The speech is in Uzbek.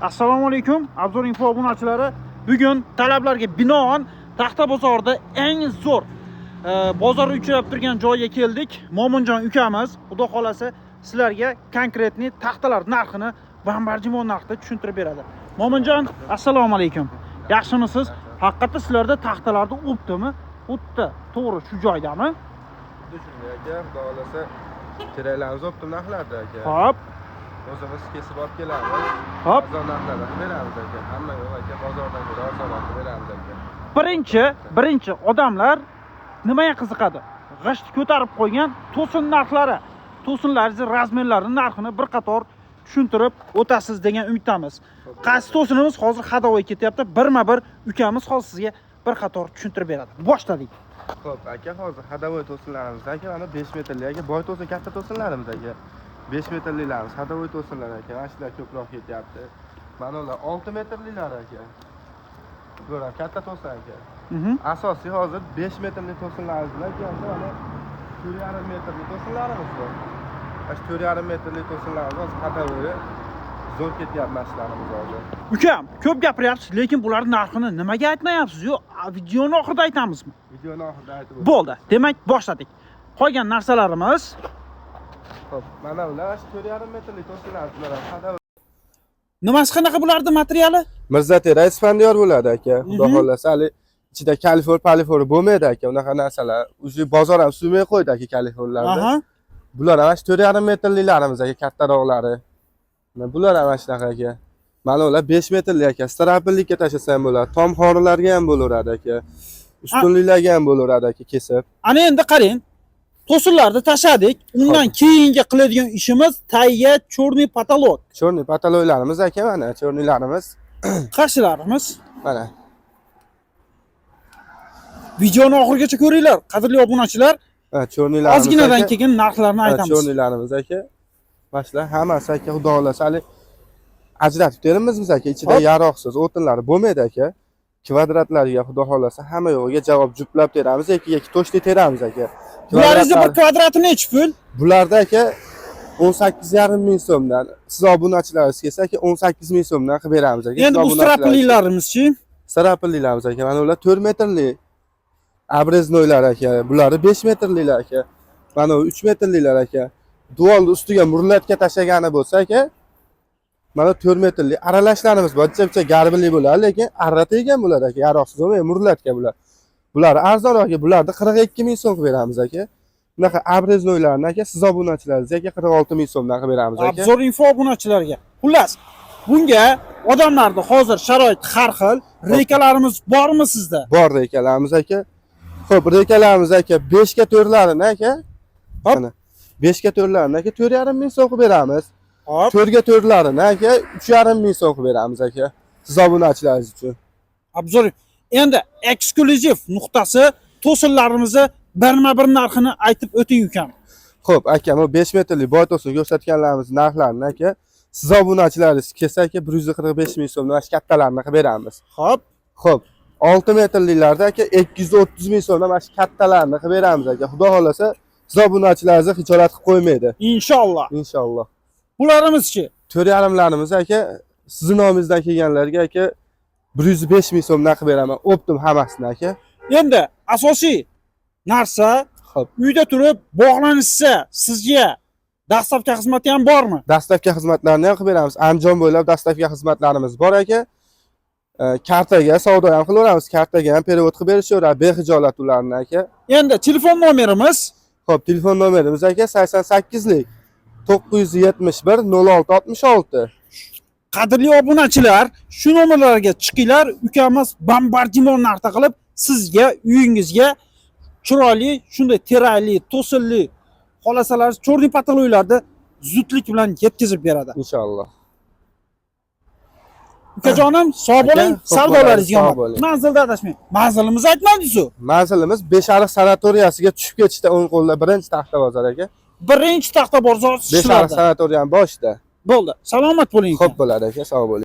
Assalomu alaykum. Abzor info obunachilari. Bugun talablarga binoan Taxta bozorida eng zo'r bozor uchrab turgan joyga keldik. Mo'minjon ukamiz, xudo xolasa, sizlarga konkretniy taxtalar narxini bambarjimon narxda tushuntirib beradi. Mo'minjon, assalomu alaykum. Yaxshimisiz? Haqiqatda sizlarda taxtalarni o'pdimi? O'tdi. To'g'ri, shu joydami? Shunday aka, xudo xolasa, keraklarimiz o'pdi narxlarda aka. Xo'p. O'zimiz kesib olib kelamiz. Hop. Arzon narxlarda beramiz aka. Hamma yo'q aka, bozordan ko'ra arzonroq beramiz aka. Birinchi odamlar nimaga qiziqadi? G'isht ko'tarib qo'ygan to'sin narxlari, to'sinlarning razmerlari narxini bir qator tushuntirib o'tasiz degan umiddamiz. Qaysi to'sinimiz hozir hadovoy ketyapti? Birma-bir ukamiz hozir sizga bir qator tushuntirib beradi. Boshladik. Xo'p, aka, hozir hadovoy to'sinlarimiz aka, mana 5 metrli aka, boy to'sin katta to'sinlarimiz aka. 5 metrlilarimiz hadovoy to'sinlar aka. Mana shular ko'proq ketyapti. Mana ular 6 metrlilar aka. Bular katta to'sin aka. Asosiy hozir 5 metrli to'sinlarimiz bilan keldi, mana 4,5 metrli to'sinlarimiz bor. Mana 4,5 metrli to'sinlarimiz hadovoy zo'r ketyapti mashlarimiz hozir. Ukam, ko'p gapiryapsiz, lekin bularning narxini nimaga aytmayapsiz? Yo, videoning oxirida aytamizmi? Videoni oxirida aytib o'tdim. Bo'ldi. Demak, boshladik. Qolgan narsalarimiz Xo'p, mana ular 4,5 metrli to'sinlarimiz bilan hadovoy. nimasi qanaqa bularning materiali? Mirzatera ispandiyor bo'ladi aka. Xudo xolasa, hali ichida kalifor bo'lmaydi aka. Unaqa narsalar. O'zi bozor ham suvmay qo'ydi aka kaliforlarda. Bular ham 4,5 metrlilarimiz aka, kattaroqlari. Bular ham shunaqa aka. Mana ular 5 metrli aka. Strapillikka tashlasa ham bo'ladi. Tom xorilarga ham bo'laveradi aka. Ustunliklarga ham bo'laveradi aka kesib. Ana endi qarang. To'sinlarni tashadik. Undan keyingi qiladigan ishimiz tayya chorniy patolog. Chorniy patologlarimiz aka, mana chorniylarimiz. Qarshilarimiz. Mana. Videoni oxirigacha ko'ringlar, qadrli obunachilar. Ha, chorniylarimiz. Ozginadan keyin narxlarni aytamiz. Chorniylarimiz aka. Mana hammasi aka, xudo xolasa, hali ajratib beramiz biz aka. Ichida yaroqsiz o'tinlari bo'lmaydi aka. Kvadratlariga xudo xolasa hamma yo'g'iga javob juplab teramiz, yoki to'shli teramiz aka. Bularning bir kvadrati necha pul? Bularda aka 18,5 ming so'mdan, siz obunachilaringiz kelsa aka 18 ming so'mdan qilib beramiz aka. Endi bu strapillarimiz-chi? Strapillarimiz aka, mana ular 4 metrli abreznoylar aka. Bular 5 metrlilar aka. Mana u 3 metrlilar aka. Dualni ustiga murlatka tashlagani bo'lsa aka, mana 4 metrli aralashlarimiz bor. Ichcha garbili bo'ladi, lekin arra tegan bo'ladi aka. Yaroqsiz bo'lmaydi, murlatka bular. Bular arzonroq aka. Bularni 42 ming so'm qilib beramiz aka. Bunaqa abreznoylarni aka, siz obunachilaringizga 46 ming so'mdan qilib beramiz aka. Abzor info obunachilarga. Xullas, bunga odamlarning hozir sharoit har xil. Rekalarimiz bormi sizda? Bor rekalarimiz aka. Xo'p, rekalarimiz aka 5 ga 4larini aka. Mana 5 ga 4larini aka 4,5 ming so'm qilib beramiz. Hop. 4 ga 4larini aka 3,5 ming so'm qilib beramiz aka. Siz obunachilaringiz uchun. Abzor endi eksklyuziv nuqtasi to'sinlarimizni birma-bir narxini aytib o'ting ukam. Xo'p, aka, bu 5 metrli boy to'sin ko'rsatganlarimiz narxlarini aka, siz obunachilaringiz kelsa aka 145 ming so'mdan mana shu kattalarni qilib beramiz. Xo'p, 6 metrlilarda aka 230 ming so'mdan mana shu kattalarni qilib beramiz aka. Xudo xolasa, siz obunachilaringizni xijolat qilib qo'ymaydi. Inshaalloh. Inshaalloh. Bularimiz-chi? 4,5larimiz aka, sizning nomingizdan kelganlarga aka 105 ming so'mdan qilib beraman. O'pdim hammasini aka. Endi asosiy narsa, uyda turib bog'lanishsa, sizga dastlabki xizmati ham bormi? Dastlabki xizmatlarni ham qilib beramiz. Andijon bo'ylab dastlabki xizmatlarimiz bor aka. Kartaga savdo ham qilaveramiz. Kartaga ham perevod qilib berishaveradi, bexijolat ularni aka. Endi telefon nomerimiz. Xo'p, telefon nomerimiz aka 88lik 971 0666. Qadrli obunachilar, shu nomerlarga chiqinglar, ukamiz bambarjimon narxda qilib sizga uyingizga chiroyli, shunday terayli, to'sinli xolasalar, chorniy patologlarni zudlik bilan yetkazib beradi. Inshaalloh. Ukajonim, sog' bo'ling, savdolaringiz omad. Manzilda adashmang. Manzilimizni aytmadingiz-ku? Manzilimiz Beshariq sanatoriyasiga tushib ketishda o'ng qo'lda birinchi taxta bozor aka. Birinchi taxta bozor Beshariq sanatoriyani boshida. Bo'ldi. Salomat bo'ling. Xo'p bo'ladi aka, sog' bo'ling.